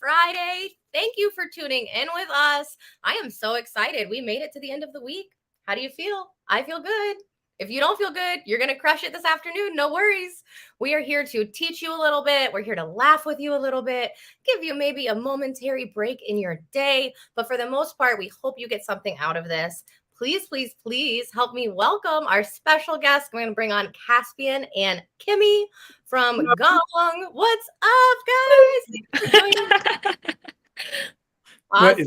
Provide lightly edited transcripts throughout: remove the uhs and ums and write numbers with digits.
Friday. Thank you for tuning in with us. I am so excited. We made it to the end of the week. How do you feel? I feel good. If you don't feel good, you're going to crush it this afternoon. No worries. We are here to teach you a little bit. We're here to laugh with you a little bit, give you maybe a momentary break in your day. But for the most part, we hope you get something out of this. Please, please, please help me welcome our special guest. I'm going to bring on Caspian and Kimmie from Gong. What's up, guys? Thanks for joining me. Awesome.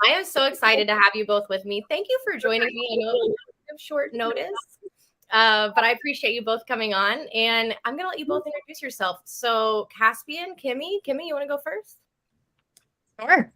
I am so excited to have you both with me. Thank you for joining me. I know it's short notice, but I appreciate you both coming on. And I'm going to let you both introduce yourself. So Caspian, Kimmie, you want to go first? Sure.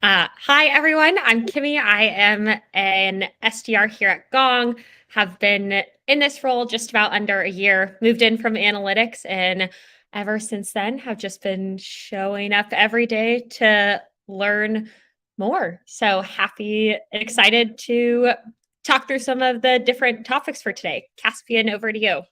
Hi, everyone. I'm Kimmie. I am an SDR here at Gong. Have been in this role just about under a year, moved in from analytics, and ever since then have just been showing up every day to learn more. So happy and excited to talk through some of the different topics for today. Caspian, over to you.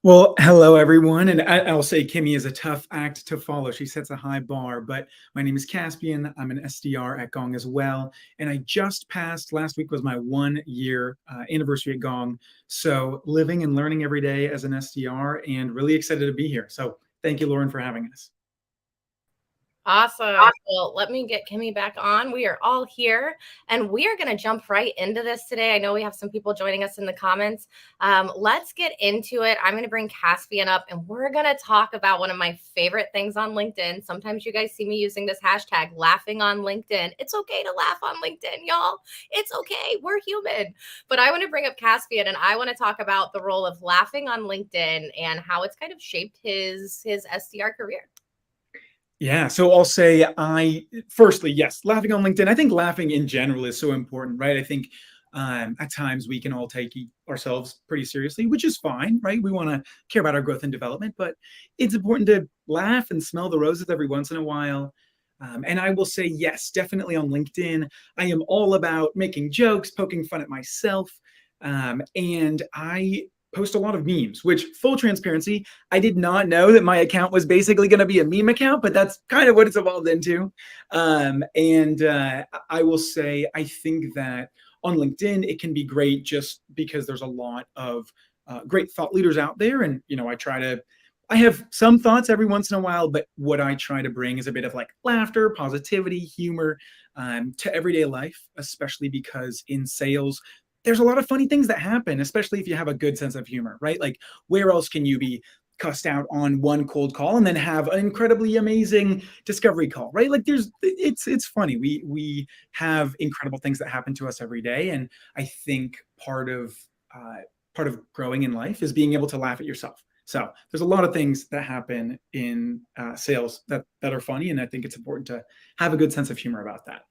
Well, hello, everyone. And I'll say Kimmie is a tough act to follow. She sets a high bar, but my name is Caspian. I'm an SDR at Gong as well. And I just passed, last week was my 1 year anniversary at Gong. So living and learning every day as an SDR and really excited to be here. So thank you, Lauren, for having us. Awesome. Well, let me get Kimmie back on. We are all here and we are going to jump right into this today. I know we have some people joining us in the comments. Let's get into it. I'm going to bring Caspian up and we're going to talk about one of my favorite things on LinkedIn. Sometimes you guys see me using this hashtag laughing on LinkedIn. It's okay to laugh on LinkedIn, y'all. It's okay. We're human. But I want to bring up Caspian and I want to talk about the role of laughing on LinkedIn and how it's kind of shaped his SDR career. Yeah, so I'll say firstly, yes, laughing on LinkedIn. I think laughing in general is so important, right? I think at times we can all take ourselves pretty seriously, which is fine, right? We want to care about our growth and development, but it's important to laugh and smell the roses every once in a while. And I will say, yes, definitely on LinkedIn. I am all about making jokes, poking fun at myself. And I post a lot of memes, which, full transparency, I did not know that my account was basically going to be a meme account, but that's kind of what it's evolved into. I will say, I think that on LinkedIn, it can be great just because there's a lot of great thought leaders out there. And, I have some thoughts every once in a while, but what I try to bring is a bit of like laughter, positivity, humor to everyday life, especially because in sales, there's a lot of funny things that happen, especially if you have a good sense of humor, right? Like, where else can you be cussed out on one cold call and then have an incredibly amazing discovery call, right? Like, it's funny. We have incredible things that happen to us every day, and I think part of growing in life is being able to laugh at yourself. So there's a lot of things that happen in sales that are funny, and I think it's important to have a good sense of humor about that.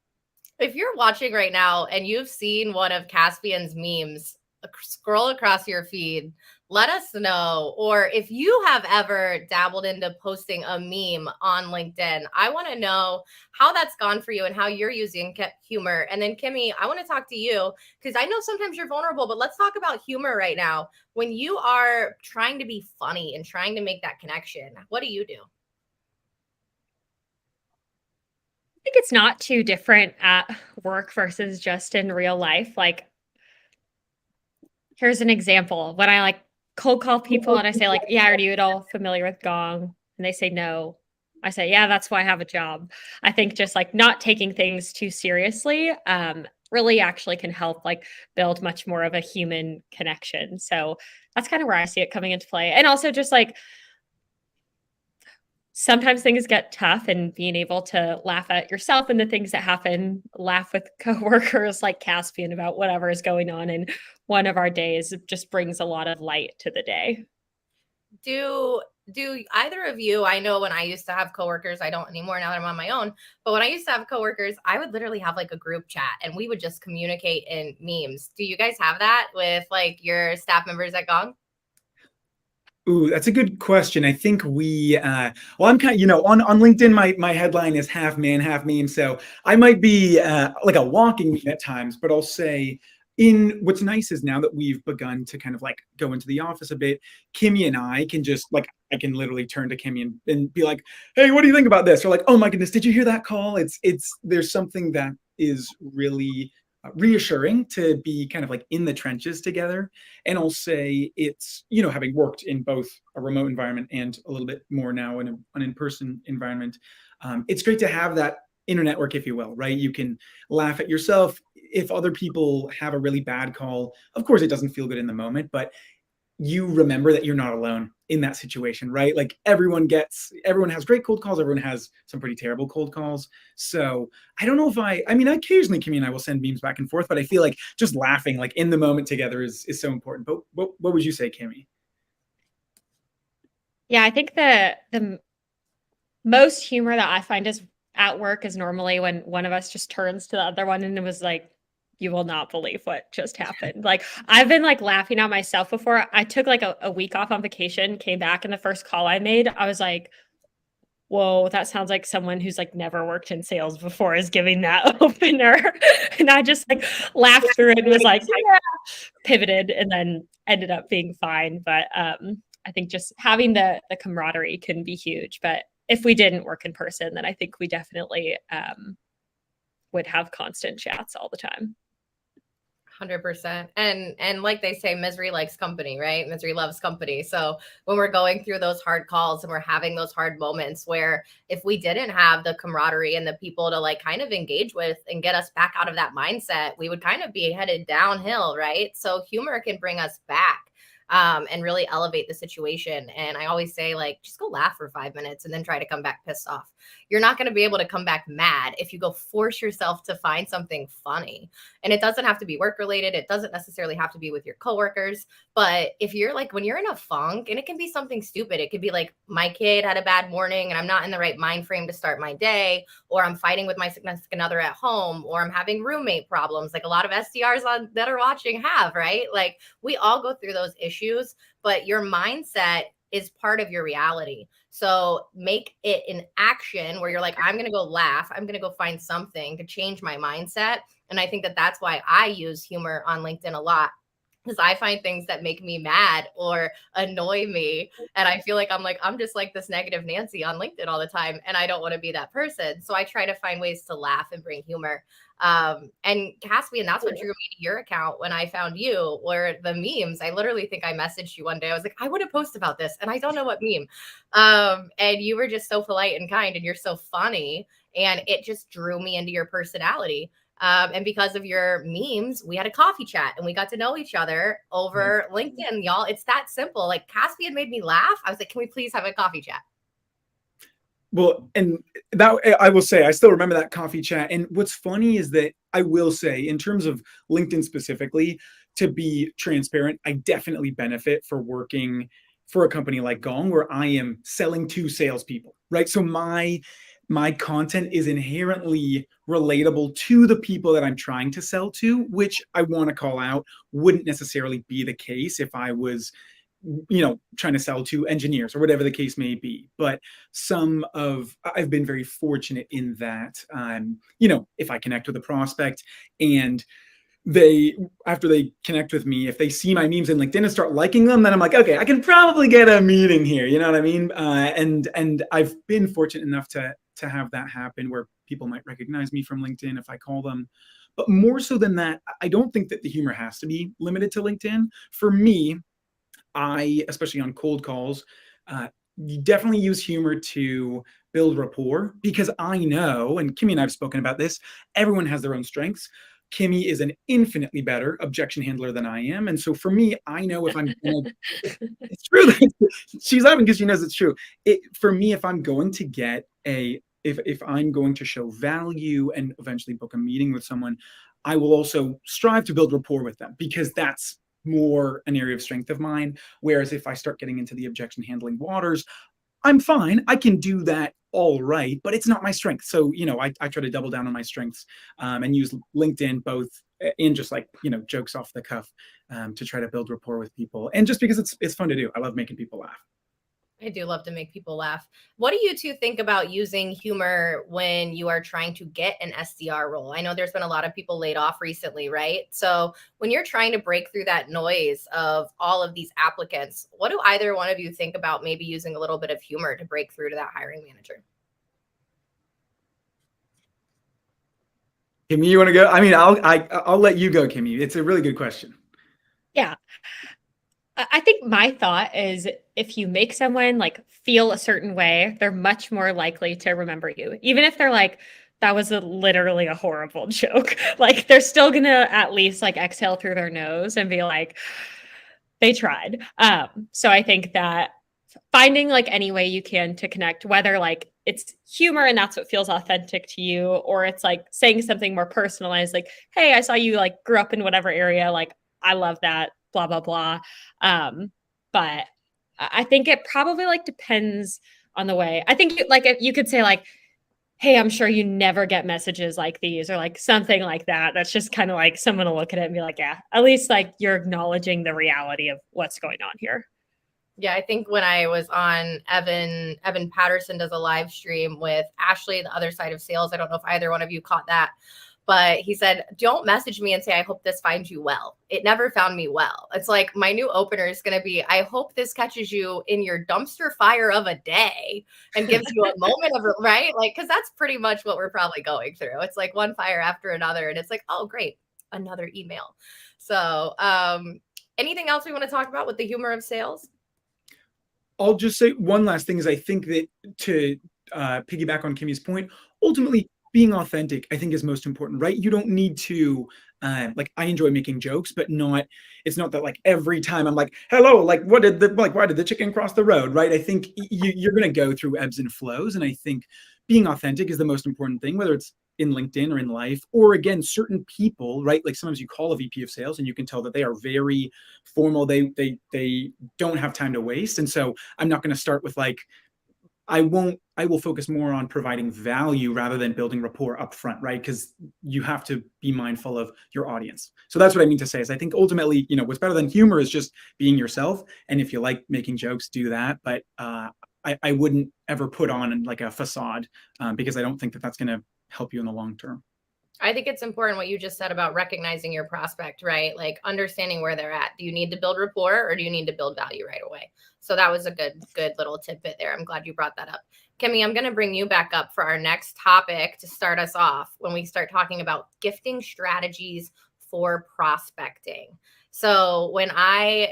If you're watching right now and you've seen one of Caspian's memes, scroll across your feed, let us know. Or if you have ever dabbled into posting a meme on LinkedIn, I want to know how that's gone for you and how you're using humor. And then Kimmie, I want to talk to you because I know sometimes you're vulnerable, but let's talk about humor right now. When you are trying to be funny and trying to make that connection, what do you do? I think it's not too different at work versus just in real life. Like, here's an example. When I cold call people and I say yeah, are you at all familiar with Gong? And they say no. I say, yeah, that's why I have a job. I think just not taking things too seriously really actually can help build much more of a human connection. So that's kind of where I see it coming into play. And also just sometimes things get tough, and being able to laugh at yourself and the things that happen, laugh with coworkers like Caspian about whatever is going on in one of our days, just brings a lot of light to the day. Do either of you, I know when I used to have coworkers, I don't anymore now that I'm on my own, but when I used to have coworkers, I would literally have a group chat and we would just communicate in memes. Do you guys have that with your staff members at Gong? Ooh, that's a good question. I think I'm kind of, on LinkedIn, my headline is half man, half meme. So I might be like a walking meme at times, but I'll say in what's nice is now that we've begun to kind of like go into the office a bit, Kimmie and I can just like, I can literally turn to Kimmie and be like, hey, what do you think about this? Or like, oh my goodness, did you hear that call? There's something that is really reassuring to be kind of like in the trenches together. And I'll say it's, having worked in both a remote environment and a little bit more now in an in-person environment, it's great to have that inner network, if you will, right? You can laugh at yourself. If other people have a really bad call, of course, it doesn't feel good in the moment, but you remember that you're not alone in that situation, right? Like everyone has great cold calls. Everyone has some pretty terrible cold calls. So I don't know if occasionally Kimmie and I will send memes back and forth, but I feel like just laughing like in the moment together is so important. But what would you say, Kimmie? Yeah, I think the most humor that I find is at work is normally when one of us just turns to the other one and it was like, you will not believe what just happened. Like I've been like laughing at myself before. I took like a week off on vacation, came back, and the first call I made, I was like, whoa, that sounds like someone who's like never worked in sales before is giving that opener. And I just like laughed through it and was like, yeah, pivoted and then ended up being fine. But I think just having the camaraderie can be huge. But if we didn't work in person, then I think we definitely would have constant chats all the time. 100%. And like they say, misery likes company, right? Misery loves company. So when we're going through those hard calls and we're having those hard moments where if we didn't have the camaraderie and the people to like kind of engage with and get us back out of that mindset, we would kind of be headed downhill, right? So humor can bring us back. And really elevate the situation. And I always say, like, just go laugh for 5 minutes and then try to come back pissed off. You're not going to be able to come back mad if you go force yourself to find something funny. And it doesn't have to be work related. It doesn't necessarily have to be with your coworkers. But if you're like, when you're in a funk, and it can be something stupid, it could be like my kid had a bad morning and I'm not in the right mind frame to start my day, or I'm fighting with my significant other at home, or I'm having roommate problems, like a lot of SDRs that are watching have, right? Like we all go through those issues, but your mindset is part of your reality. So make it an action where you're like, I'm going to go laugh. I'm going to go find something to change my mindset. And I think that that's why I use humor on LinkedIn a lot, because I find things that make me mad or annoy me. And I feel like I'm just like this negative Nancy on LinkedIn all the time. And I don't want to be that person. So I try to find ways to laugh and bring humor. And Caspian, that's what drew me to your account when I found you, were the memes. I literally think I messaged you one day. I was like, I want to post about this and I don't know what meme. And you were just so polite and kind and you're so funny. And it just drew me into your personality. And because of your memes, we had a coffee chat and we got to know each other over LinkedIn, y'all. It's that simple. Like Caspian made me laugh. I was like, can we please have a coffee chat? Well, and that I will say, I still remember that coffee chat. And what's funny is that I will say, in terms of LinkedIn specifically, to be transparent, I definitely benefit for working for a company like Gong, where I am selling to salespeople, right? So my content is inherently relatable to the people that I'm trying to sell to, which I want to call out wouldn't necessarily be the case if I was trying to sell to engineers or whatever the case may be. But I've been very fortunate in that, if I connect with a prospect and after they connect with me, if they see my memes in LinkedIn and start liking them, then I'm like, okay, I can probably get a meeting here. You know what I mean? And I've been fortunate enough to have that happen where people might recognize me from LinkedIn if I call them. But more so than that, I don't think that the humor has to be limited to LinkedIn. For me, especially on cold calls, you definitely use humor to build rapport, because I know, and Kimmie and I have spoken about this, everyone has their own strengths. Kimmie is an infinitely better objection handler than I am. And so for me, I know if I'm it's true. She's laughing because she knows it's true. For me, if I'm going to get if I'm going to show value and eventually book a meeting with someone, I will also strive to build rapport with them, because that's more an area of strength of mine. Whereas if I start getting into the objection handling waters, I'm fine. I can do that all right, but it's not my strength. So, I try to double down on my strengths and use LinkedIn both in just like, jokes off the cuff to try to build rapport with people. And just because it's fun to do. I love making people laugh. I do love to make people laugh. What do you two think about using humor when you are trying to get an SDR role? I know there's been a lot of people laid off recently, right? So when you're trying to break through that noise of all of these applicants, what do either one of you think about maybe using a little bit of humor to break through to that hiring manager? Kimmie, you want to go? I mean, I'll let you go, Kimmie. It's a really good question. Yeah. I think my thought is if you make someone like feel a certain way, they're much more likely to remember you. Even if they're like, that was literally a horrible joke. Like they're still gonna at least like exhale through their nose and be like, they tried. So I think that finding like any way you can to connect, whether like it's humor and that's what feels authentic to you, or it's like saying something more personalized, like, hey, I saw you like grew up in whatever area, like I love that, blah, blah, blah. But I think it probably like depends on the way. I think like if you could say like, hey, I'm sure you never get messages like these or like something like that. That's just kind of like someone will look at it and be like, yeah, at least like you're acknowledging the reality of what's going on here. Yeah, I think when I was on Evan Patterson does a live stream with Ashley, the other side of sales. I don't know if either one of you caught that, but he said, don't message me and say, I hope this finds you well. It never found me well. It's like my new opener is going to be, I hope this catches you in your dumpster fire of a day and gives you a moment of, right? Like, cause that's pretty much what we're probably going through. It's like one fire after another. And it's like, oh, great. Another email. So, anything else we want to talk about with the humor of sales? I'll just say one last thing is I think that to piggyback on Kimmie's point, ultimately being authentic, I think is most important, right? You don't need to like I enjoy making jokes, but it's not that like every time I'm like, hello, like why did the chicken cross the road, right? I think you're going to go through ebbs and flows. And I think being authentic is the most important thing, whether it's in LinkedIn or in life, or again, certain people, right? Like sometimes you call a VP of sales and you can tell that they are very formal. They don't have time to waste. And so I'm not going to start with like, I will focus more on providing value rather than building rapport up front, right? Because you have to be mindful of your audience. So that's what I mean to say is I think ultimately, what's better than humor is just being yourself. And if you like making jokes, do that. But I wouldn't ever put on like a facade because I don't think that that's going to help you in the long term. I think it's important what you just said about recognizing your prospect, right? Like understanding where they're at. Do you need to build rapport or do you need to build value right away? So that was a good little tidbit there. I'm glad you brought that up. Kimmie, I'm going to bring you back up for our next topic to start us off when we start talking about gifting strategies for prospecting. So when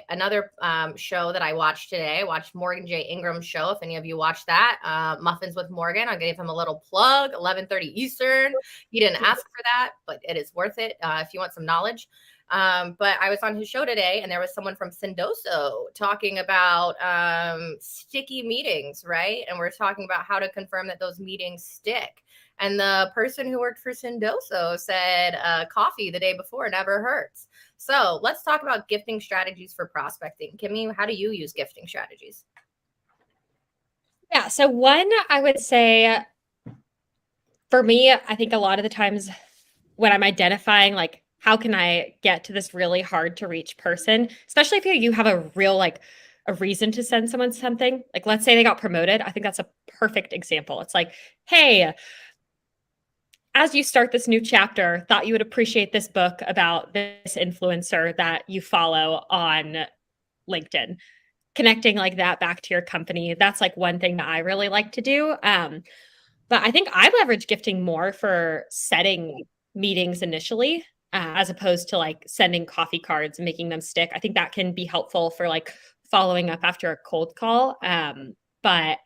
another show that I watched today, I watched Morgan J. Ingram's show. If any of you watched that, Muffins with Morgan, I gave him a little plug, 11:30 Eastern. He didn't ask for that, but it is worth it if you want some knowledge. But I was on his show today and there was someone from Sendoso talking about sticky meetings, right? And we're talking about how to confirm that those meetings stick. And the person who worked for Sendoso said coffee the day before never hurts. So let's talk about gifting strategies for prospecting. Kimmie, how do you use gifting strategies? Yeah. So one, I would say for me, I think a lot of the times when I'm identifying like how can I get to this really hard to reach person, especially if you have a real like a reason to send someone something, like let's say they got promoted. I think that's a perfect example. It's like, hey, as you start this new chapter, thought you would appreciate this book about this influencer that you follow on LinkedIn. Connecting like that back to your company. That's like one thing that I really like to do. But I think I leverage gifting more for setting meetings initially, as opposed to like sending coffee cards and making them stick. I think that can be helpful for like following up after a cold call. But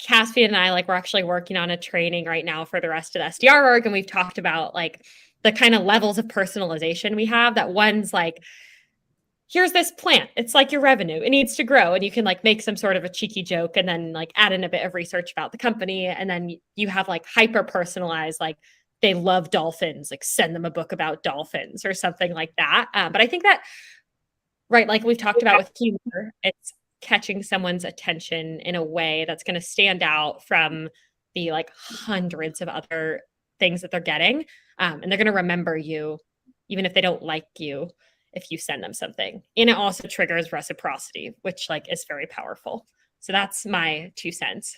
Caspian and I, like, we're actually working on a training right now for the rest of the SDR org. And we've talked about like the kind of levels of personalization we have. That one's like, here's this plant. It's like your revenue. It needs to grow. And you can like make some sort of a cheeky joke and then like add in a bit of research about the company. And then you have like hyper personalized, like they love dolphins, like send them a book about dolphins or something like that. But I think that, right, like we've talked about with humor, it's catching someone's attention in a way that's going to stand out from the like hundreds of other things that they're getting. And they're going to remember you, even if they don't like you. if you send them something. And it also triggers reciprocity, which like is very powerful. So that's my 2 cents.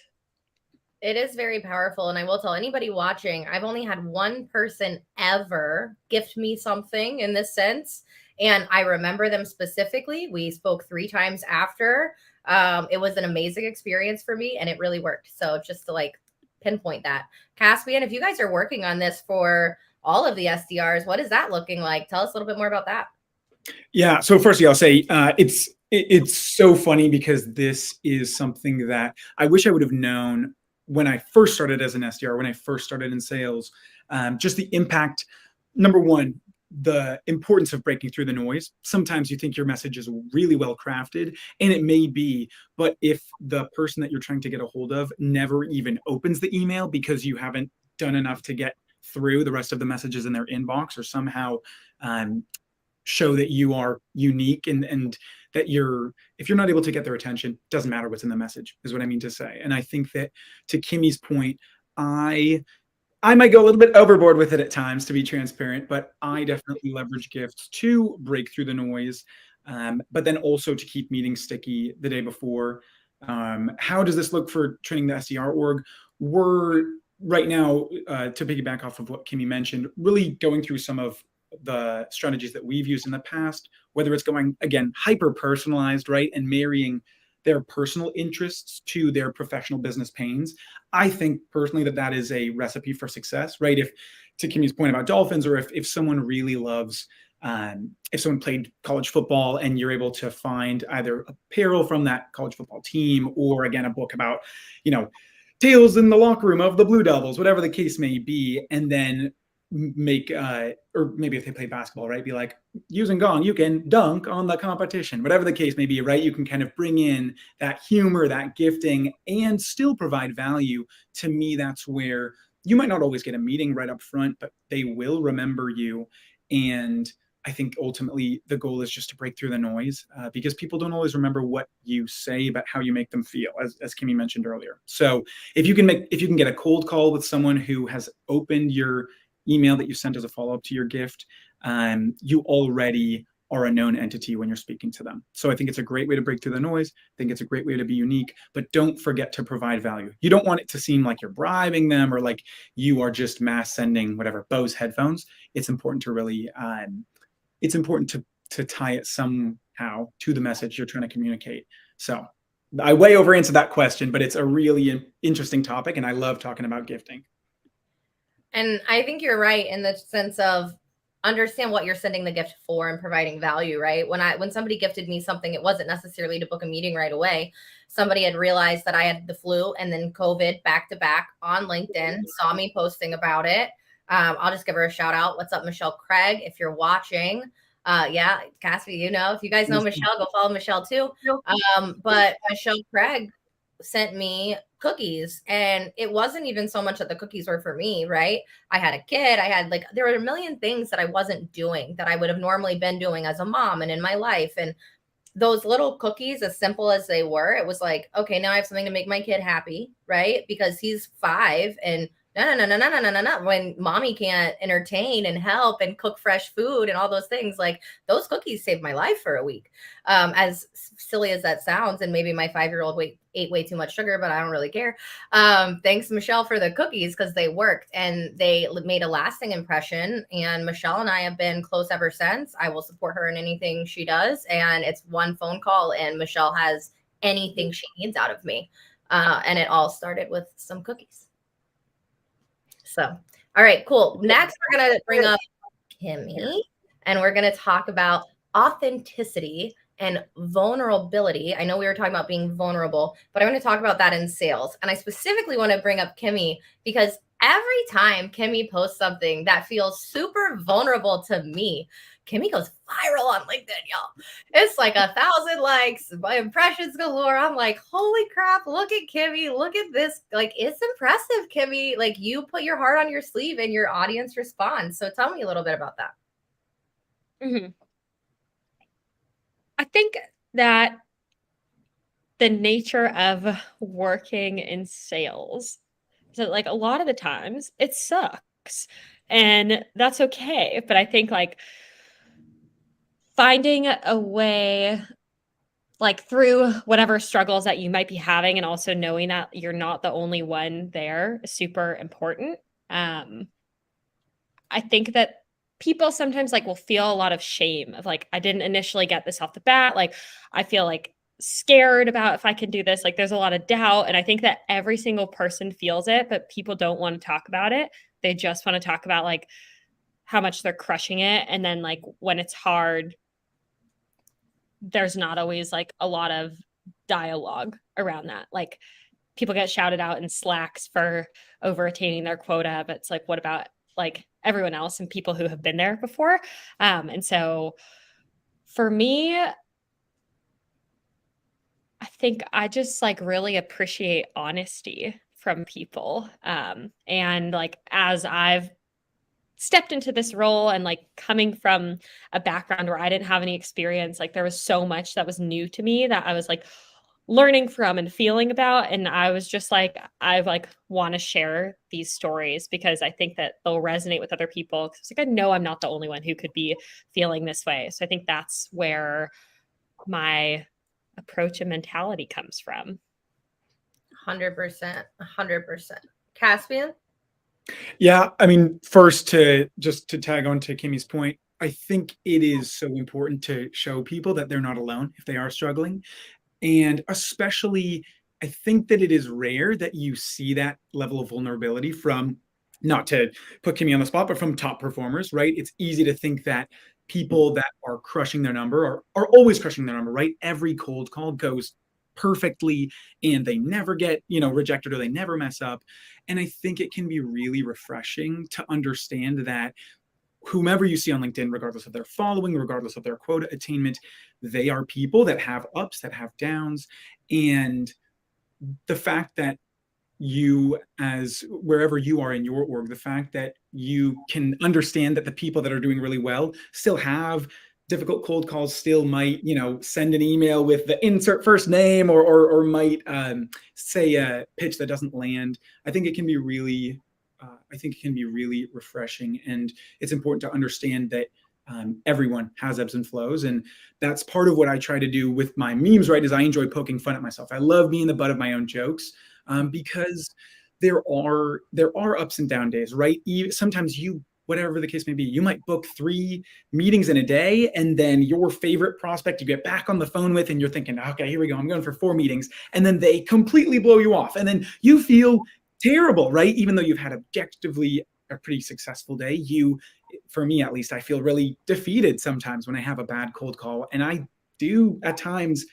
It is very powerful. And I will tell anybody watching, I've only had one person ever gift me something in this sense. And I remember them specifically. We spoke 3 times after. It was an amazing experience for me and it really worked. So just to like pinpoint that. Caspian, if you guys are working on this for all of the SDRs, what is that looking like? Tell us a little bit more about that. Yeah. So firstly, I'll say it's so funny because this is something that I wish I would have known when I first started as an SDR, when I first started in sales. Just the impact. Number one, the importance of breaking through the noise. Sometimes you think your message is really well crafted, and it may be, but if the person that you're trying to get a hold of never even opens the email because you haven't done enough to get through the rest of the messages in their inbox, or somehow show that you are unique and that if you're not able to get their attention, doesn't matter what's in the message, is what I mean to say. And I think that, to Kimmie's point, I might go a little bit overboard with it at times, to be transparent, but I definitely leverage gifts to break through the noise, but then also to keep meetings sticky the day before. How does this look for training the SDR org? We're right now, to piggyback off of what Kimmie mentioned, really going through some of the strategies that we've used in the past, whether it's going, again, hyper personalized, right, and marrying their personal interests to their professional business pains. I think personally that is a recipe for success, right? If, to Kimmie's point about dolphins, or if someone really loves, if someone played college football and you're able to find either apparel from that college football team, or again, a book about, tales in the locker room of the Blue Devils, whatever the case may be, and then make or maybe if they play basketball, right, be like, using Gong, you can dunk on the competition, whatever the case may be, right? You can kind of bring in that humor, that gifting, and still provide value. To me, that's where you might not always get a meeting right up front, but they will remember you. And I think ultimately the goal is just to break through the noise, because people don't always remember what you say, but how you make them feel, as Kimmie mentioned earlier. So if you can get a cold call with someone who has opened your email that you sent as a follow-up to your gift, you already are a known entity when you're speaking to them. So I think it's a great way to break through the noise. I think it's a great way to be unique, but don't forget to provide value. You don't want it to seem like you're bribing them or like you are just mass sending whatever, Bose headphones. It's important to really, it's important to tie it somehow to the message you're trying to communicate. So I way over answered that question, but it's a really interesting topic, and I love talking about gifting. And I think you're right in the sense of understand what you're sending the gift for and providing value, right? When somebody gifted me something, it wasn't necessarily to book a meeting right away. Somebody had realized that I had the flu and then COVID back to back on LinkedIn, saw me posting about it. I'll just give her a shout out. What's up, Michelle Craig? If you're watching, yeah, Caspian, if you guys know Michelle, go follow Michelle too. But Michelle Craig sent me cookies, and it wasn't even so much that the cookies were for me, right? I had a kid. There were a million things that I wasn't doing that I would have normally been doing as a mom and in my life. And those little cookies, as simple as they were, it was like, okay, now I have something to make my kid happy, right? Because he's 5 and no. When mommy can't entertain and help and cook fresh food and all those things, like those cookies saved my life for a week. As silly as that sounds, and maybe my 5-year-old ate way too much sugar, but I don't really care. Thanks, Michelle, for the cookies, because they worked and they made a lasting impression. And Michelle and I have been close ever since. I will support her in anything she does. And it's one phone call and Michelle has anything she needs out of me. And it all started with some cookies. So, all right, cool. Next, we're going to bring up Kimmie, and we're going to talk about authenticity and vulnerability. I know we were talking about being vulnerable, but I'm going to talk about that in sales. And I specifically want to bring up Kimmie because every time Kimmie posts something that feels super vulnerable to me, Kimmie goes viral on LinkedIn, y'all. It's like 1,000 likes, my impressions galore. I'm like, holy crap, look at Kimmie. Look at this. Like, it's impressive, Kimmie. Like, you put your heart on your sleeve and your audience responds. So tell me a little bit about that. Mm-hmm. I think that the nature of working in sales, so like a lot of the times it sucks, and that's okay. But I think like finding a way, like through whatever struggles that you might be having, and also knowing that you're not the only one there, is super important. I think that people sometimes like will feel a lot of shame of like, I didn't initially get this off the bat. Like, I feel like scared about if I can do this. Like, there's a lot of doubt. And I think that every single person feels it, but people don't want to talk about it. They just want to talk about like how much they're crushing it. And then, like, when it's hard, there's not always like a lot of dialogue around that. Like, people get shouted out in Slacks for over attaining their quota, but it's like, what about like everyone else and people who have been there before? And so for me, I think I just like really appreciate honesty from people. And like, as I've stepped into this role and like coming from a background where I didn't have any experience, like there was so much that was new to me that I was like learning from and feeling about. And I was just like, I like want to share these stories because I think that they'll resonate with other people. Cause like, I know I'm not the only one who could be feeling this way. So I think that's where my approach and mentality comes from. 100%. 100%. Caspian? Yeah, I mean, first to tag on to Kimmie's point, I think it is so important to show people that they're not alone if they are struggling. And especially, I think that it is rare that you see that level of vulnerability from, not to put Kimmie on the spot, but from top performers, right? It's easy to think that people that are crushing their number are always crushing their number, right? Every cold call goes perfectly and they never get, rejected or they never mess up. And I think it can be really refreshing to understand that whomever you see on LinkedIn, regardless of their following, regardless of their quota attainment, they are people that have ups, that have downs. And the fact that you, as wherever you are in your org, the fact that you can understand that the people that are doing really well still have difficult cold calls, still might, send an email with the insert first name or might say a pitch that doesn't land. I think it can be really refreshing, and it's important to understand that everyone has ebbs and flows, and that's part of what I try to do with my memes. Right, is I enjoy poking fun at myself. I love being the butt of my own jokes because there are ups and down days. Right, sometimes whatever the case may be, you might book 3 meetings in a day, and then your favorite prospect you get back on the phone with, and you're thinking, okay, here we go, I'm going for 4 meetings, and then they completely blow you off, and then you feel terrible, right? Even though you've had objectively a pretty successful day, for me at least, I feel really defeated sometimes when I have a bad cold call. And I do at times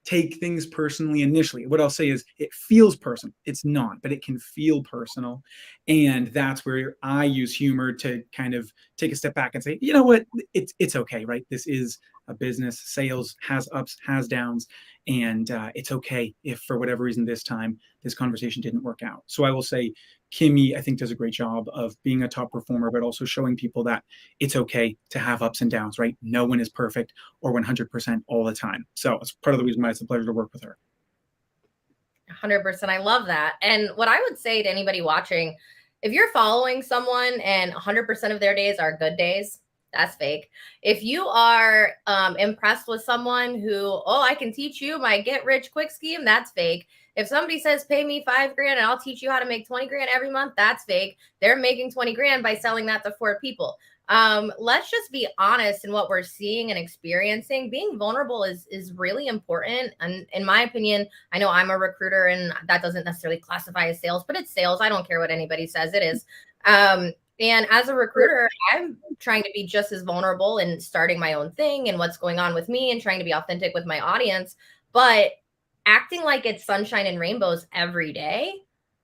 take things personally initially. What I'll say is it feels personal. It's not, but it can feel personal. And that's where I use humor to kind of take a step back and say, you know what, it's okay, right? This is a business. Sales has ups, has downs. And it's okay if for whatever reason this time this conversation didn't work out. So I will say Kimmie, I think, does a great job of being a top performer, but also showing people that it's okay to have ups and downs, right? No one is perfect or 100% all the time. So it's part of the reason why it's a pleasure to work with her. 100%. I love that. And what I would say to anybody watching, if you're following someone and 100% of their days are good days, that's fake. If you are impressed with someone who, I can teach you my get rich quick scheme, that's fake. If somebody says, pay me $5,000 and I'll teach you how to make 20 grand every month, that's fake. They're making 20 grand by selling that to 4 people. Let's just be honest in what we're seeing and experiencing. Being vulnerable is really important. And in my opinion, I know I'm a recruiter and that doesn't necessarily classify as sales, but it's sales. I don't care what anybody says, it is. And as a recruiter, I'm trying to be just as vulnerable in starting my own thing and what's going on with me and trying to be authentic with my audience. But acting like it's sunshine and rainbows every day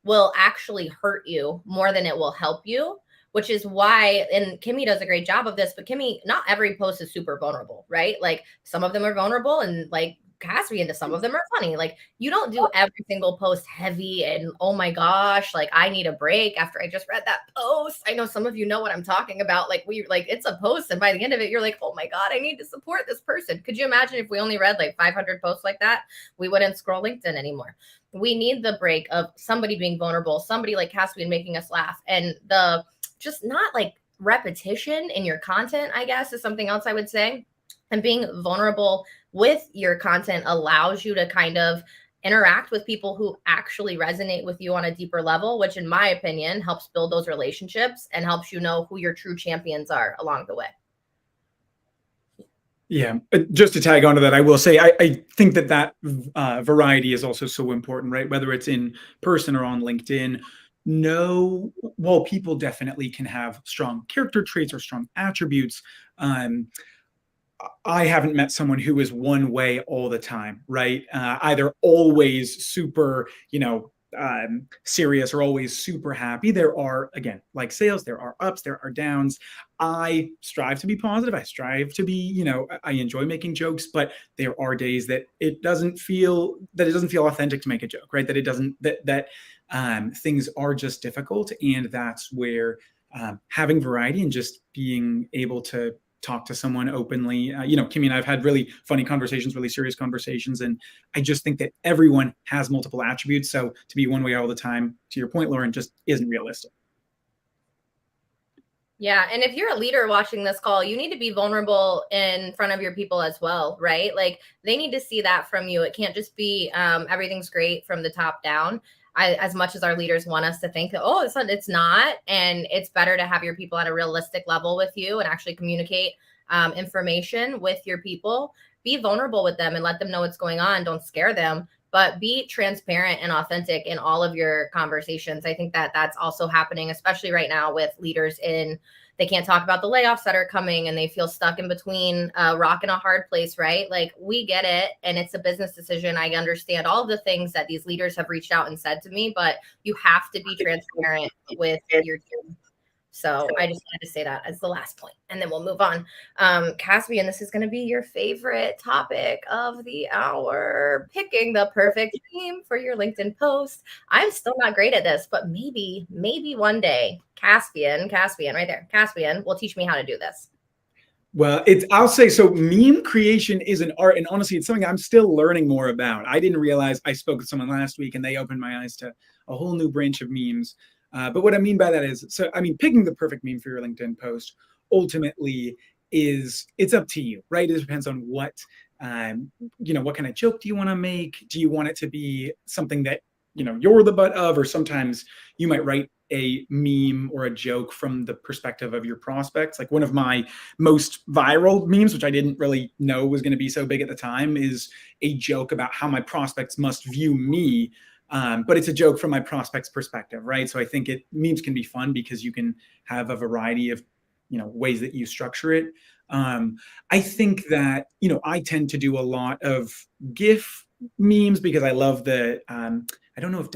will actually hurt you more than it will help you, which is why, and Kimmie does a great job of this, but Kimmie, not every post is super vulnerable, right? Like some of them are vulnerable and like Caspian, to some of them are funny. Like you don't do every single post heavy and oh my gosh, like I need a break after I just read that post. I know some of you know what I'm talking about. Like it's a post and by the end of it, you're like, oh my God, I need to support this person. Could you imagine if we only read like 500 posts like that? We wouldn't scroll LinkedIn anymore. We need the break of somebody being vulnerable, somebody like Caspian making us laugh, and the just not like repetition in your content, I guess, is something else I would say. And being vulnerable with your content allows you to kind of interact with people who actually resonate with you on a deeper level, which in my opinion helps build those relationships and helps you know who your true champions are along the way. Yeah, just to tag onto that, I will say I think that variety is also so important, right? Whether it's in person or on LinkedIn. No, while people definitely can have strong character traits or strong attributes, um, I haven't met someone who is one way all the time, right? Either always super, serious or always super happy. There are, again, like sales, there are ups, there are downs. I strive to be positive. I strive to be, I enjoy making jokes, but there are days that it doesn't feel authentic to make a joke, right? That it doesn't, that things are just difficult. And that's where having variety and just being able to talk to someone openly. Kimmie and I've had really funny conversations, really serious conversations. And I just think that everyone has multiple attributes. So to be one way all the time, to your point, Lauren, just isn't realistic. Yeah. And if you're a leader watching this call, you need to be vulnerable in front of your people as well, right? Like they need to see that from you. It can't just be everything's great from the top down. As much as our leaders want us to think that, oh, it's not. And it's better to have your people at a realistic level with you and actually communicate information with your people. Be vulnerable with them and let them know what's going on. Don't scare them, but be transparent and authentic in all of your conversations. I think that that's also happening, especially right now with leaders they can't talk about the layoffs that are coming and they feel stuck in between a rock and a hard place, right? Like we get it. And it's a business decision. I understand all of the things that these leaders have reached out and said to me, but you have to be transparent with your team. So I just wanted to say that as the last point, and then we'll move on. Caspian, this is going to be your favorite topic of the hour, picking the perfect theme for your LinkedIn post. I'm still not great at this, but maybe one day, Caspian right there, Caspian will teach me how to do this. Well, I'll say so. Meme creation is an art, and honestly, it's something I'm still learning more about. I didn't realize. I spoke with someone last week, and they opened my eyes to a whole new branch of memes. But what I mean by that is, picking the perfect meme for your LinkedIn post ultimately it's up to you, right? It depends on what kind of joke do you want to make? Do you want it to be something that you're the butt of, or sometimes you might write a meme or a joke from the perspective of your prospects. Like one of my most viral memes, which I didn't really know was going to be so big at the time, is a joke about how my prospects must view me. But it's a joke from my prospect's perspective, right? So I think memes can be fun because you can have a variety of, ways that you structure it. I think that, I tend to do a lot of GIF memes because I love I don't know if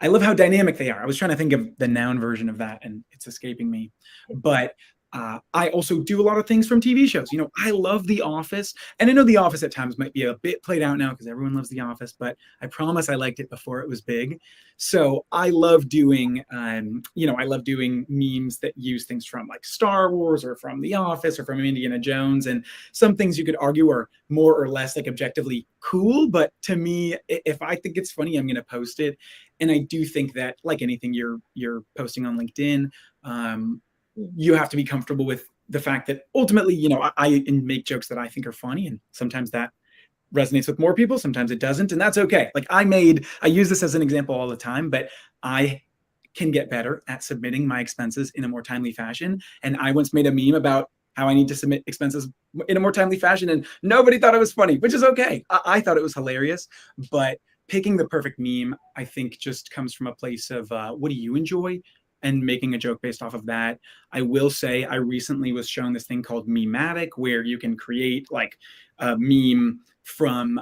I love how dynamic they are. I was trying to think of the noun version of that and it's escaping me. But I also do a lot of things from TV shows. I love The Office, and I know The Office at times might be a bit played out now because everyone loves The Office, but I promise I liked it before it was big. So I love doing, memes that use things from like Star Wars or from The Office or from Indiana Jones, and some things you could argue are more or less like objectively cool. But to me, if I think it's funny, I'm going to post it. And I do think that, like anything you're posting on LinkedIn, you have to be comfortable with the fact that ultimately, I make jokes that I think are funny, and sometimes that resonates with more people, sometimes it doesn't, and that's okay. Like I use this as an example all the time, but I can get better at submitting my expenses in a more timely fashion. And I once made a meme about how I need to submit expenses in a more timely fashion, and nobody thought it was funny, which is okay. I thought it was hilarious, but picking the perfect meme, I think, just comes from a place of what do you enjoy, and making a joke based off of that. I will say I recently was shown this thing called Mematic, where you can create like a meme from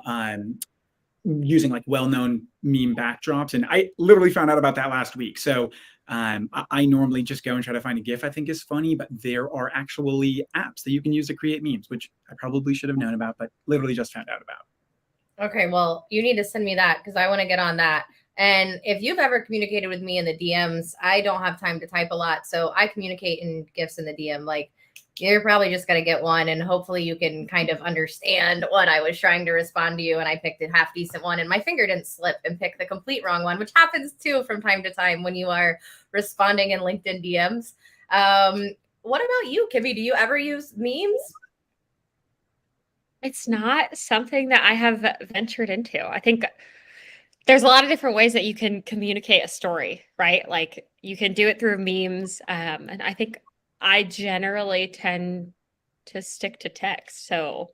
using like well-known meme backdrops. And I literally found out about that last week. So I normally just go and try to find a GIF I think is funny, but there are actually apps that you can use to create memes, which I probably should have known about, but literally just found out about. Okay, well, you need to send me that because I want to get on that. And if you've ever communicated with me in the DMs, I don't have time to type a lot. So I communicate in GIFs in the DM. Like you're probably just going to get one and hopefully you can kind of understand what I was trying to respond to you. And I picked a half decent one and my finger didn't slip and pick the complete wrong one, which happens too from time to time when you are responding in LinkedIn DMs. What about you, Kimmie? Do you ever use memes? It's not something that I have ventured into. I think there's a lot of different ways that you can communicate a story, right? Like you can do it through memes. And I think I generally tend to stick to text. So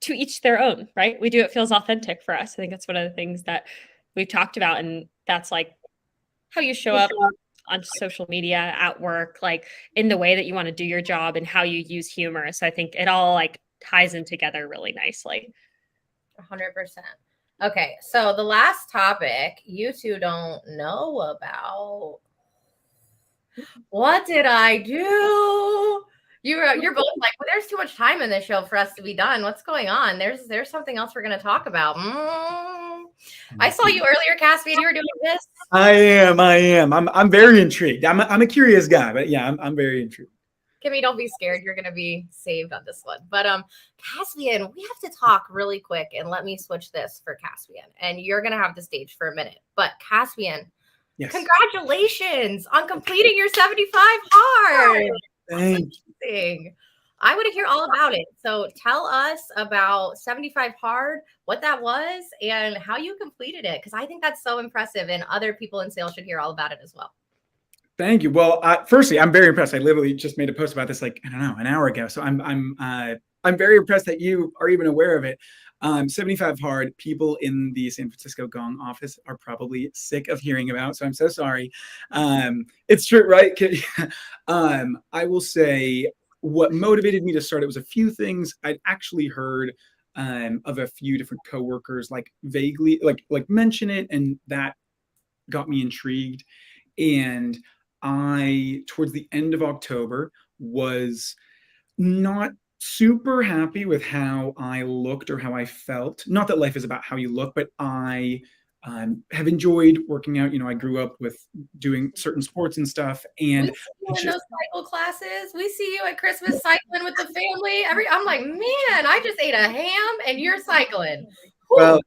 to each their own, right? We do it feels authentic for us. I think that's one of the things that we've talked about. And that's like how you show up on social media, at work, like in the way that you want to do your job and how you use humor. So I think it all like ties in together really nicely. 100%. Okay, so the last topic you two don't know about. What did I do? You're both like, well, there's too much time in this show for us to be done. What's going on? There's something else we're going to talk about. I saw you earlier, Caspian. You were doing this. I am. I'm very intrigued. I'm a curious guy, but yeah, I'm very intrigued. Kimmie, don't be scared. You're going to be saved on this one. But Caspian, we have to talk really quick, and let me switch this for Caspian. And you're going to have the stage for a minute. But Caspian, yes. Congratulations on completing your 75 hard. Thank you. I want to hear all about it. So tell us about 75 hard, what that was, and how you completed it. Because I think that's so impressive, and other people in sales should hear all about it as well. Thank you. Well, firstly, I'm very impressed. I literally just made a post about this, like, I don't know, an hour ago. So I'm very impressed that you are even aware of it. 75 hard, people in the San Francisco Gong office are probably sick of hearing about. So I'm so sorry. It's true, right? I will say what motivated me to start it was a few things. I'd actually heard of a few different coworkers like vaguely like mention it, and that got me intrigued. And I, towards the end of October, was not super happy with how I looked or how I felt. Not that life is about how you look, but I have enjoyed working out. You know, I grew up with doing certain sports and stuff. And we see you in those cycle classes. We see you at Christmas cycling with the family. I'm like, man, I just ate a ham and you're cycling. Whew. Well,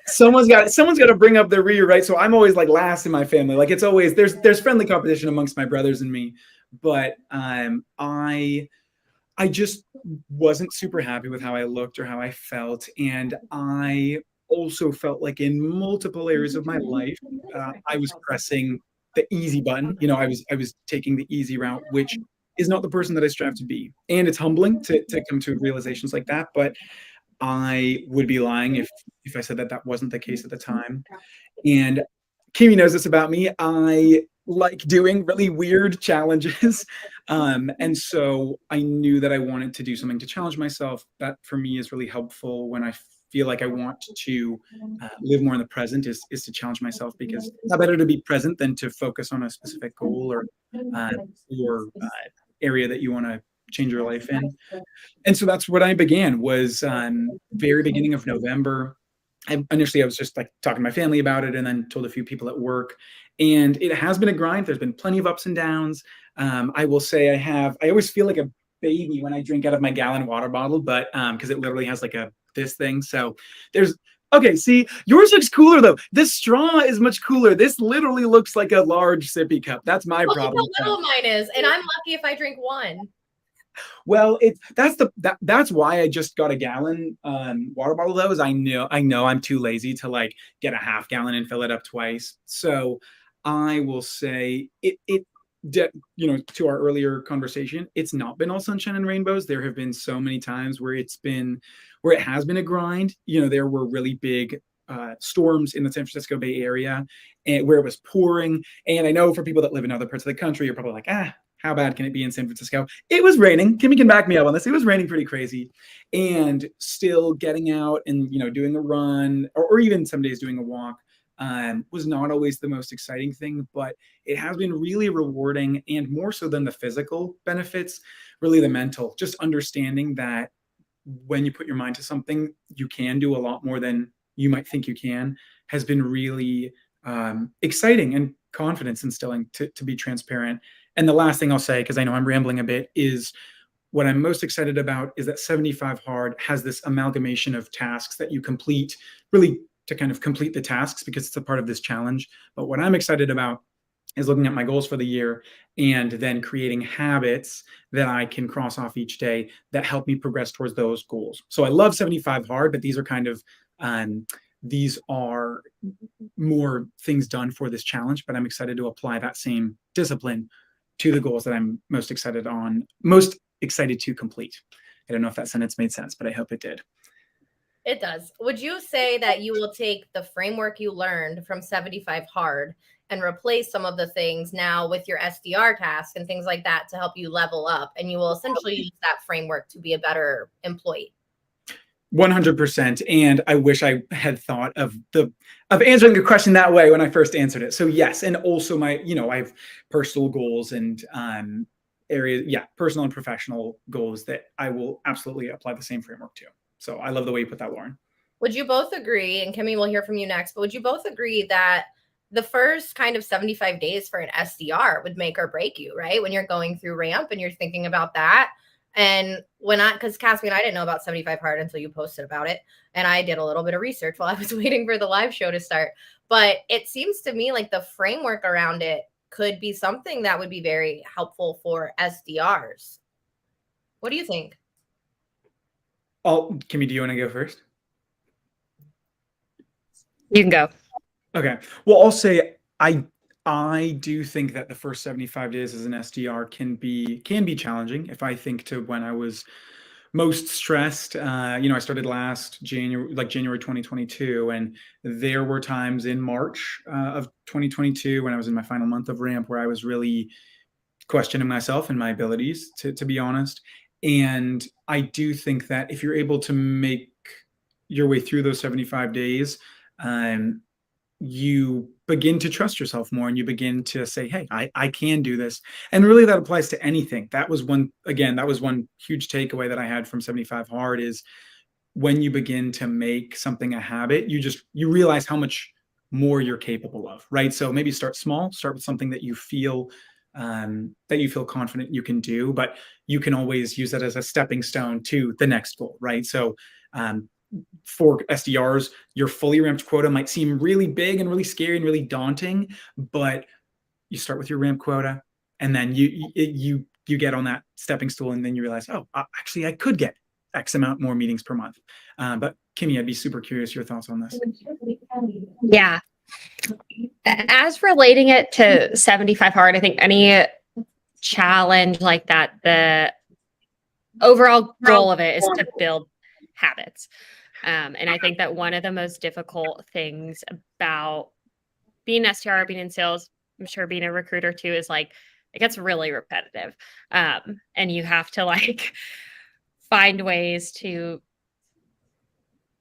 someone's got to bring up the rear, right? So I'm always like last in my family. Like it's always there's friendly competition amongst my brothers and me, but I just wasn't super happy with how I looked or how I felt, and I also felt like in multiple areas of my life I was pressing the easy button. You know, I was taking the easy route, which is not the person that I strive to be, and it's humbling to come to realizations like that, but I would be lying if I said that wasn't the case at the time. And Kimmie knows this about me. I like doing really weird challenges. And so I knew that I wanted to do something to challenge myself. That for me is really helpful when I feel like I want to live more in the present, is to challenge myself, because it's not better to be present than to focus on a specific goal or area that you want to change your life in. And so that's what I began, was very beginning of November. Initially I was just like talking to my family about it, and then told a few people at work. And it has been a grind. There's been plenty of ups and downs. I will say I always feel like a baby when I drink out of my gallon water bottle, but because it literally has like this thing. So okay, see, yours looks cooler though. This straw is much cooler. This literally looks like a large sippy cup. That's my problem. Look how little mine is, and I'm lucky if I drink one. Well, that's why I just got a gallon water bottle though, is I know I'm too lazy to like get a half gallon and fill it up twice. So I will say you know, to our earlier conversation, it's not been all sunshine and rainbows. There have been so many times where it has been a grind. You know, there were really big storms in the San Francisco Bay Area, and where it was pouring. And I know for people that live in other parts of the country, you're probably like, how bad can it be in San Francisco? It was raining. Kimmie can back me up on this. It was raining pretty crazy, and still getting out and, you know, doing a run or even some days doing a walk was not always the most exciting thing, but it has been really rewarding. And more so than the physical benefits, really the mental, just understanding that when you put your mind to something, you can do a lot more than you might think you can, has been really exciting and confidence instilling, to be transparent. And the last thing I'll say, because I know I'm rambling a bit, is what I'm most excited about is that 75 hard has this amalgamation of tasks that you complete, really to kind of complete the tasks, because it's a part of this challenge. But what I'm excited about is looking at my goals for the year and then creating habits that I can cross off each day that help me progress towards those goals. So I love 75 hard, but these are kind of these are more things done for this challenge, but I'm excited to apply that same discipline to the goals that I'm most excited to complete. I don't know if that sentence made sense, but I hope it did. It does. Would you say that you will take the framework you learned from 75 hard and replace some of the things now with your SDR tasks and things like that to help you level up, and you will essentially use that framework to be a better employee? 100%. And I wish I had thought of answering the question that way when I first answered it. So yes. And also I have personal goals and areas, personal and professional goals that I will absolutely apply the same framework to. So I love the way you put that, Lauren. Would you both agree, and Kimmie, we'll hear from you next, but would you both agree that the first kind of 75 days for an SDR would make or break you, right? When you're going through ramp and you're thinking about that. And because Caspian, I didn't know about 75 hard until you posted about it. And I did a little bit of research while I was waiting for the live show to start. But it seems to me like the framework around it could be something that would be very helpful for SDRs. What do you think? Kimmie, do you want to go first? You can go. Okay. Well, I'll say I do think that the first 75 days as an SDR can be challenging. If I think to when I was most stressed, I started last January 2022, and there were times in March of 2022 when I was in my final month of ramp where I was really questioning myself and my abilities, to be honest. And I do think that if you're able to make your way through those 75 days, you begin to trust yourself more, and you begin to say, hey, I can do this. And really that applies to anything. That was one huge takeaway that I had from 75 hard is when you begin to make something a habit, you realize how much more you're capable of, right? So maybe start small, start with something that you feel confident you can do, but you can always use that as a stepping stone to the next goal, right? So for SDRs, your fully ramped quota might seem really big and really scary and really daunting, but you start with your ramp quota, and then you get on that stepping stool, and then you realize, oh, actually, I could get X amount more meetings per month. But Kimmie, I'd be super curious your thoughts on this. Yeah. As relating it to 75 hard, I think any challenge like that, the overall goal of it is to build habits. And I think that one of the most difficult things about being an SDR, being in sales, I'm sure being a recruiter too, is like, it gets really repetitive. And you have to find ways to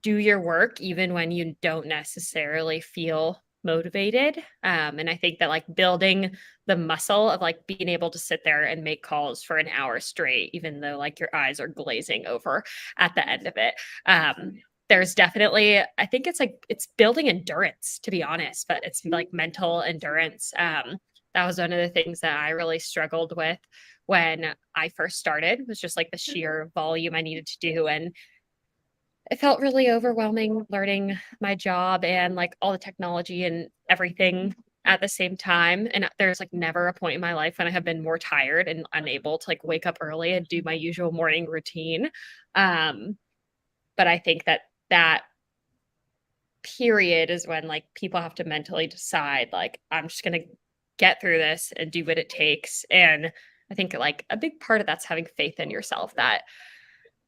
do your work even when you don't necessarily feel motivated. And I think that building the muscle of being able to sit there and make calls for an hour straight, even though your eyes are glazing over at the end of it. There's definitely, I think it's building endurance, to be honest, but it's mental endurance. That was one of the things that I really struggled with when I first started, was just the sheer volume I needed to do. And it felt really overwhelming learning my job and all the technology and everything at the same time. And there's never a point in my life when I have been more tired and unable to wake up early and do my usual morning routine. But I think that period is when people have to mentally decide, I'm just going to get through this and do what it takes. And I think a big part of that's having faith in yourself, that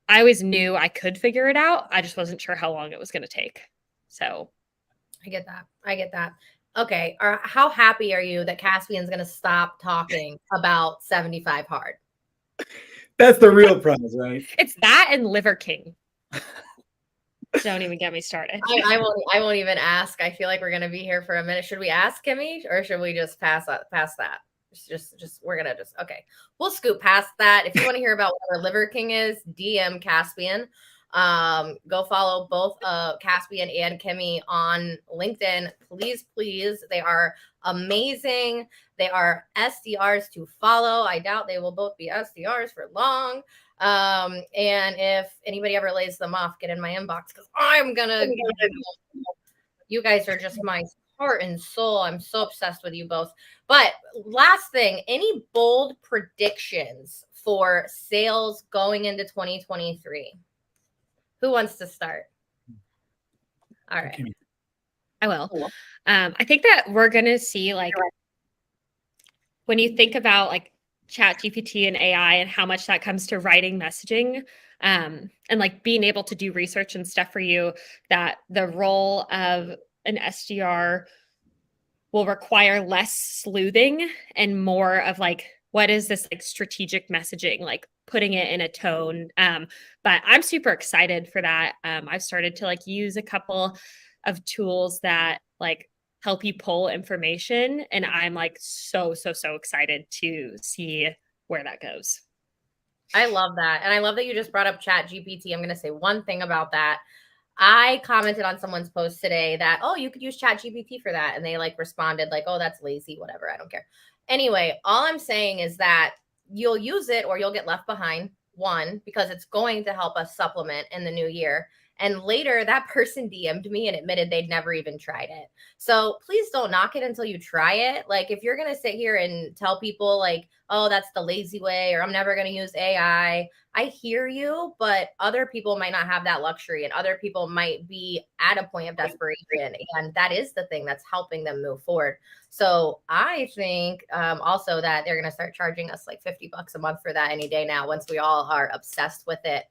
I always knew I could figure it out. I just wasn't sure how long it was going to take. So I get that. Okay. How happy are you that Caspian's going to stop talking about 75 hard? That's the real prize, right? It's that and Liver King. Don't even get me started. I won't even ask. I feel like we're going to be here for a minute. Should we ask Kimmie, or should we just pass that? We're going to okay. We'll scoot past that. If you want to hear about what our Liver King is, DM Caspian. Go follow both Caspian and Kimmie on LinkedIn. Please. They are amazing. They are SDRs to follow. I doubt they will both be SDRs for long. And if anybody ever lays them off, get in my inbox, because I'm gonna. You guys are just my heart and soul. I'm so obsessed with you both. But last thing, any bold predictions for sales going into 2023? Who wants to start? All right. Okay. I will. I think that we're going to see, like, when you think about like chat GPT and AI and how much that comes to writing messaging, and like being able to do research and stuff for you, that the role of an SDR will require less sleuthing and more of like, what is this like strategic messaging, like putting it in a tone. But I'm super excited for that. I've started to like use a couple of tools that like help you pull information, and I'm like so excited to see where that goes. I love that. And I love that you just brought up chat GPT. I'm going to say one thing about that. I commented on someone's post today that, oh, you could use chat GPT for that. And they like responded like, oh, that's lazy, whatever. I don't care. Anyway, all I'm saying is that you'll use it or you'll get left behind. One, because it's going to help us supplement in the new year. And later that person DM'd me and admitted they'd never even tried it. So please don't knock it until you try it. Like if you're going to sit here and tell people like, oh, that's the lazy way, or I'm never going to use AI. I hear you, but other people might not have that luxury, and other people might be at a point of desperation. And that is the thing that's helping them move forward. So I think also that they're going to start charging us like $50 a month for that any day now, once we all are obsessed with it.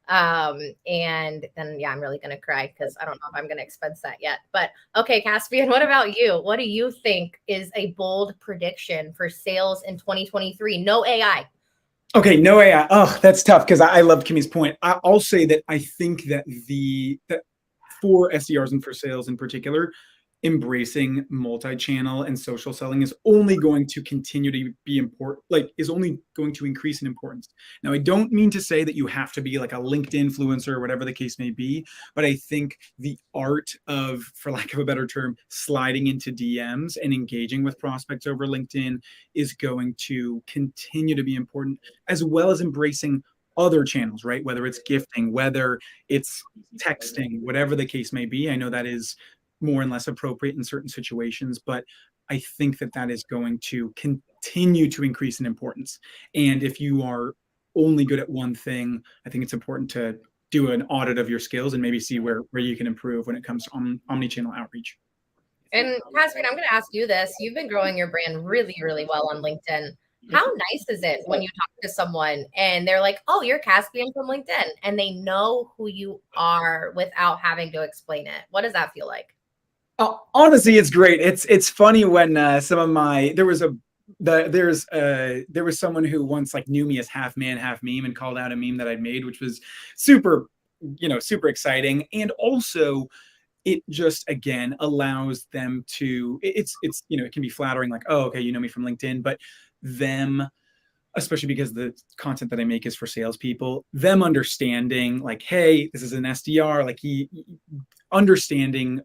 And then, yeah, I'm really going to cry because I don't know if I'm going to expense that yet. But okay, Caspian, what about you? What do you think is a bold prediction for sales in 2023? No AI. Okay, no AI. Oh, that's tough because I love Kimmie's point. I'll say that I think that that for SDRs and for sales in particular, embracing multi-channel and social selling is only going to continue to be important, like is only going to increase in importance. Now, I don't mean to say that you have to be like a LinkedIn influencer or whatever the case may be, but I think the art of, for lack of a better term, sliding into DMs and engaging with prospects over LinkedIn is going to continue to be important, as well as embracing other channels, right? Whether it's gifting, whether it's texting, whatever the case may be. I know that is more and less appropriate in certain situations, but I think that that is going to continue to increase in importance. And if you are only good at one thing, I think it's important to do an audit of your skills and maybe see where you can improve when it comes to omni-channel outreach. And Caspian, I'm going to ask you this. You've been growing your brand really, really well on LinkedIn. How nice is it when you talk to someone and they're like, oh, you're Caspian from LinkedIn, and they know who you are without having to explain it? What does that feel like? Honestly, it's great. It's funny when some of my there was someone who once like knew me as half man, half meme and called out a meme that I'd made, which was super exciting. And also it just again allows them to it can be flattering, like, oh, okay, you know me from LinkedIn, but them, especially because the content that I make is for salespeople, them understanding like, hey, this is an SDR, like understanding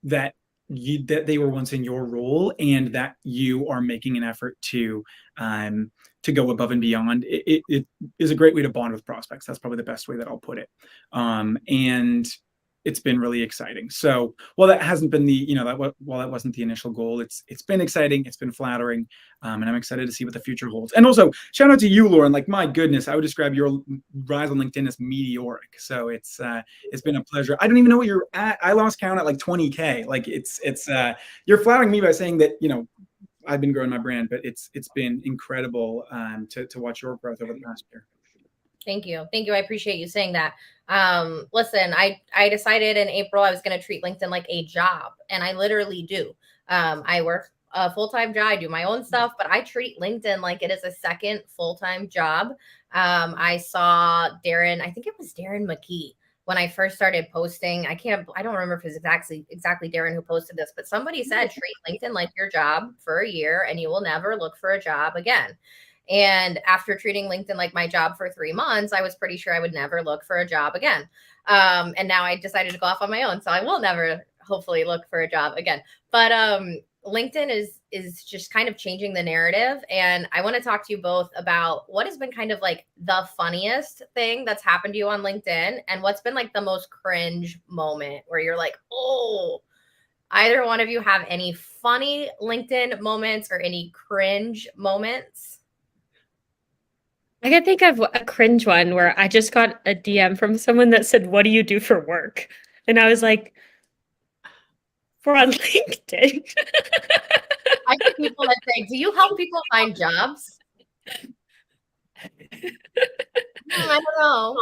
that they were once in your role and that you are making an effort to go above and beyond. It is a great way to bond with prospects. That's probably the best way that I'll put it. And it's been really exciting. So while that hasn't been while that wasn't the initial goal, it's been exciting, it's been flattering, and I'm excited to see what the future holds. And also shout out to you, Lauren. Like, my goodness, I would describe your rise on LinkedIn as meteoric. So it's been a pleasure. I don't even know what you're at. I lost count at like 20K. Like you're flattering me by saying that I've been growing my brand, but it's been incredible to watch your growth over the past year. Thank you. Thank you. I appreciate you saying that. Listen, I decided in April I was going to treat LinkedIn like a job, and I literally do. I work a full-time job. I do my own stuff, but I treat LinkedIn like it is a second full-time job. I saw Darren, I think it was Darren McKee, when I first started posting. I don't remember if it was exactly Darren who posted this, but somebody said, treat LinkedIn like your job for a year and you will never look for a job again. And after treating LinkedIn like my job for 3 months, I was pretty sure I would never look for a job again. And now I decided to go off on my own. So I will never, hopefully, look for a job again. But LinkedIn is just kind of changing the narrative. And I want to talk to you both about what has been kind of like the funniest thing that's happened to you on LinkedIn, and what's been like the most cringe moment where you're like, oh, either one of you have any funny LinkedIn moments or any cringe moments? I can think of a cringe one where I just got a DM from someone that said, "What do you do for work?" And I was like, "We're on LinkedIn." I get people that say, "Do you help people find jobs?" I don't know.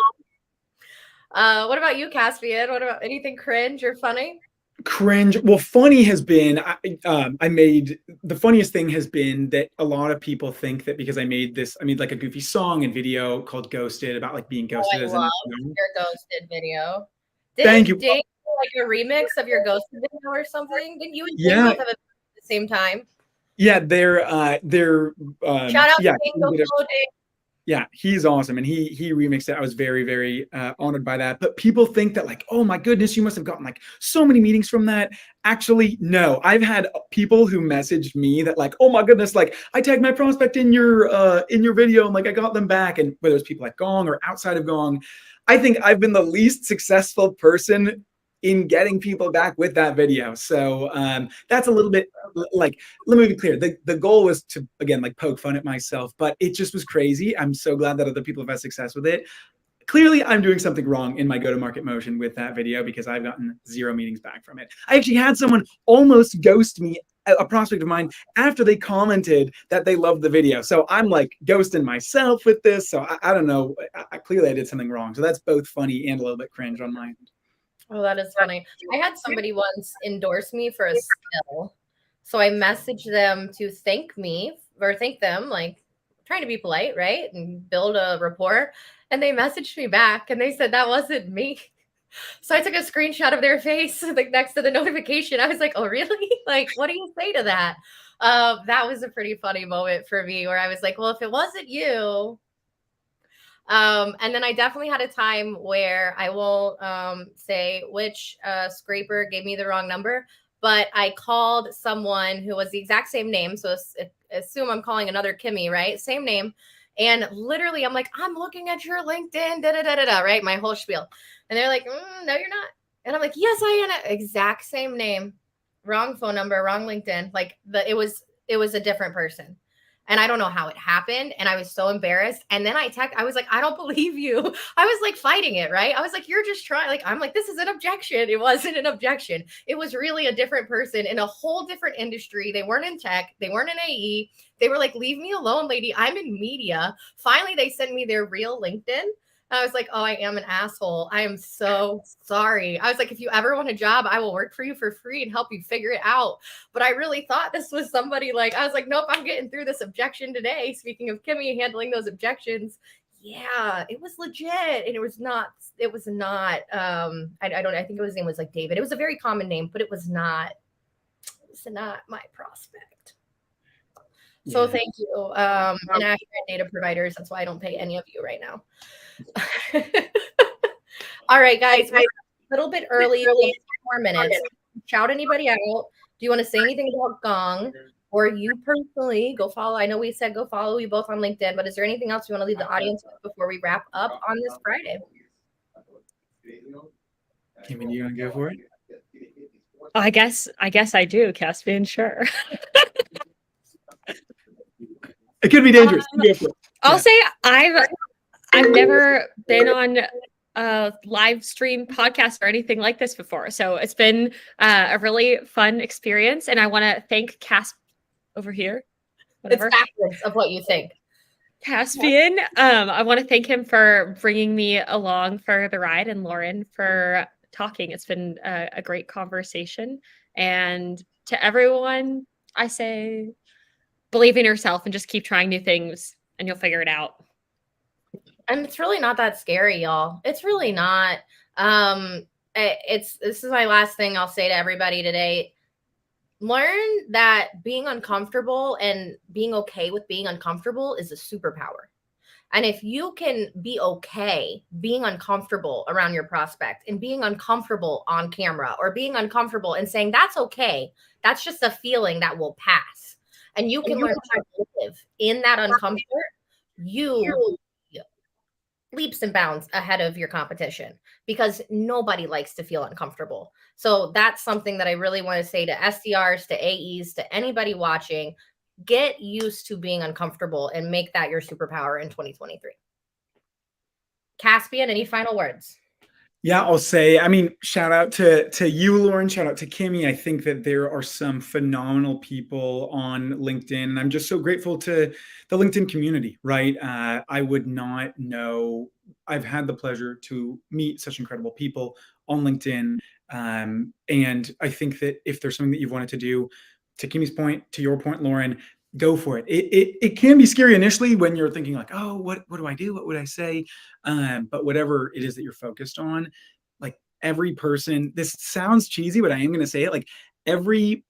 What about you, Caspian? What about anything cringe or funny? Cringe. Well, funny has been I made the funniest thing has been that a lot of people think that because I made like a goofy song and video called Ghosted about like being Oh, ghosted I as love an your Ghosted video. Thank Didn't you. Dave do like a remix of your Ghosted video or something? Didn't you and Dave Yeah, both have it at the same time? yeah, they're Shout out yeah, to Dave. Go follow Dave. yeah, he's awesome, and he remixed it. I was very, very honored by that. But people think that like, oh my goodness, you must have gotten like so many meetings from that. Actually, no. I've had people who messaged me that like, oh my goodness, like I tagged my prospect in your video, and like I got them back. And whether it's people at Gong or outside of Gong, I think I've been the least successful person in getting people back with that video. So that's a little bit like, let me be clear. The goal was to, again, like poke fun at myself, but it just was crazy. I'm so glad that other people have had success with it. Clearly, I'm doing something wrong in my go-to-market motion with that video because I've gotten 0 meetings back from it. I actually had someone almost ghost me, a prospect of mine, after they commented that they loved the video. So I'm like ghosting myself with this. So I don't know. Clearly, I did something wrong. So that's both funny and a little bit cringe on my end. Oh, that is funny. I had somebody once endorse me for a skill. So I messaged them to thank me or thank them, like trying to be polite, right? And build a rapport. And they messaged me back and they said that wasn't me. So I took a screenshot of their face like next to the notification. I was like, oh, really? Like, what do you say to that? That was a pretty funny moment for me where I was like, well, if it wasn't you, and then I definitely had a time where I won't say which scraper gave me the wrong number, but I called someone who was the exact same name. So assume I'm calling another Kimmie, right? Same name. And literally, I'm like, I'm looking at your LinkedIn, da da da da da, right? My whole spiel. And they're like, no, you're not. And I'm like, yes, I am. Exact same name, wrong phone number, wrong LinkedIn. Like it was a different person. And I don't know how it happened. And I was so embarrassed. And then I was like, I don't believe you. I was like fighting it, right? I was like, you're just trying. Like, I'm like, this is an objection. It wasn't an objection. It was really a different person in a whole different industry. They weren't in tech. They weren't in AE. They were like, leave me alone, lady. I'm in media. Finally, they sent me their real LinkedIn. I was like, oh, I am an asshole. I am so sorry. I was like, if you ever want a job, I will work for you for free and help you figure it out. But I really thought this was somebody like, I was like, nope, I'm getting through this objection today. Speaking of Kimmie handling those objections, yeah, it was legit. And it was not, I think his name was like David. It was a very common name, but it was not my prospect. So thank you. And accurate data providers. That's why I don't pay any of you right now. All right, guys, we're a little bit early, 10 more minutes. Shout anybody out. Do you want to say anything about Gong or you personally go follow? I know we said go follow you both on LinkedIn, but is there anything else you want to leave the audience with before we wrap up on this Friday? Kimmie, you want to go for it? I guess I do, Caspian, sure. It could be dangerous. I'll say I've never been on a live stream podcast or anything like this before. So it's been a really fun experience. And I want to thank over here. Whatever. It's backwards of what you think. Caspian. I want to thank him for bringing me along for the ride and Lauren for talking. It's been a great conversation. And to everyone, I say, believe in yourself and just keep trying new things and you'll figure it out. And it's really not that scary, y'all. It's really not. This is my last thing I'll say to everybody today. Learn that being uncomfortable and being okay with being uncomfortable is a superpower. And if you can be okay being uncomfortable around your prospect and being uncomfortable on camera or being uncomfortable and saying that's okay, that's just a feeling that will pass. And you can learn how to live in that uncomfort. You leaps and bounds ahead of your competition because nobody likes to feel uncomfortable. So that's something that I really want to say to SDRs, to AEs, to anybody watching. Get used to being uncomfortable and make that your superpower in 2023. Caspian, any final words? Yeah, I'll say, I mean, shout out to you, Lauren. Shout out to Kimmie. I think that there are some phenomenal people on LinkedIn, and I'm just so grateful to the LinkedIn community, right? I would not know. I've had the pleasure to meet such incredible people on LinkedIn. And I think that if there's something that you've wanted to do, to Kimmie's point, to your point, Lauren, go for it. It can be scary initially when you're thinking like, oh, what do I do? What would I say? But whatever it is that you're focused on, like every person, this sounds cheesy, but I am going to say it, like every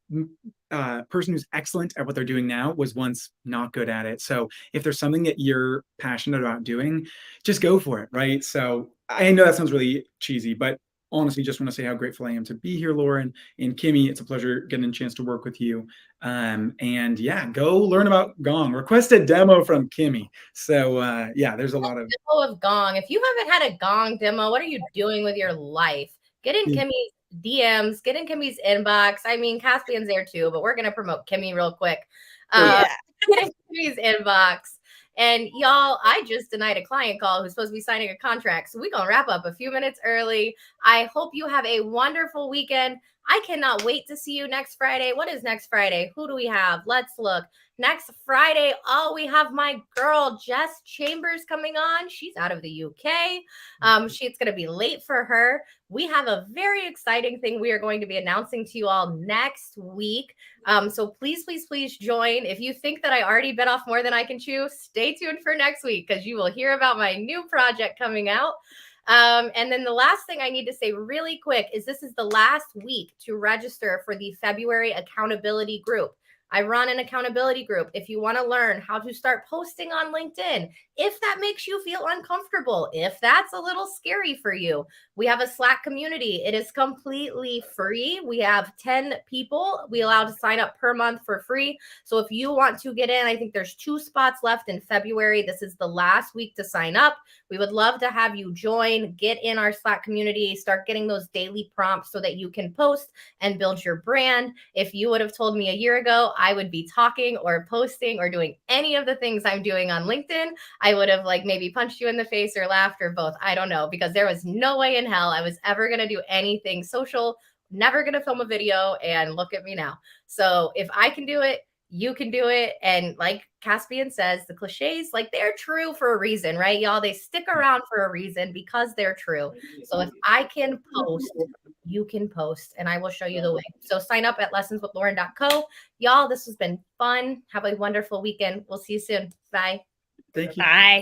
person who's excellent at what they're doing now was once not good at it. So if there's something that you're passionate about doing, just go for it, right? So I know that sounds really cheesy, but honestly, just want to say how grateful I am to be here, Lauren and Kimmie. It's a pleasure getting a chance to work with you. And yeah, go learn about Gong. Request a demo from Kimmie. So yeah, there's a lot of demo of Gong. If you haven't had a Gong demo, what are you doing with your life? Get in Kimmie's DMs, get in Kimmie's inbox. I mean, Caspian's there too, but we're gonna promote Kimmie real quick. Get in Kimmie's inbox. And y'all, I just denied a client call who's supposed to be signing a contract. So we're going to wrap up a few minutes early. I hope you have a wonderful weekend. I cannot wait to see you next Friday. What is next Friday? Who do we have? Let's look. Next Friday, we have my girl, Jess Chambers, coming on. She's out of the UK. It's going to be late for her. We have a very exciting thing we are going to be announcing to you all next week. So please, please, please join. If you think that I already bit off more than I can chew, stay tuned for next week because you will hear about my new project coming out. And then the last thing I need to say really quick is this is the last week to register for the February accountability group. I run an accountability group. If you want to learn how to start posting on LinkedIn, if that makes you feel uncomfortable, if that's a little scary for you, we have a Slack community. It is completely free. We have 10 people we allow to sign up per month for free. So if you want to get in, I think there's 2 spots left in February. This is the last week to sign up. We would love to have you join, get in our Slack community, start getting those daily prompts so that you can post and build your brand. If you would have told me a year ago, I would be talking or posting or doing any of the things I'm doing on LinkedIn, I would have like maybe punched you in the face or laughed or both. I don't know, because there was no way in hell I was ever going to do anything social, never going to film a video, and look at me now. So if I can do it, you can do it. And like Caspian says, the cliches, like they're true for a reason, right, y'all? They stick around for a reason because they're true. So if I can post, you can post, and I will show you the way. So sign up at lessonswithlauren.co. Y'all, this has been fun. Have a wonderful weekend. We'll see you soon. Bye. Thank you. Bye.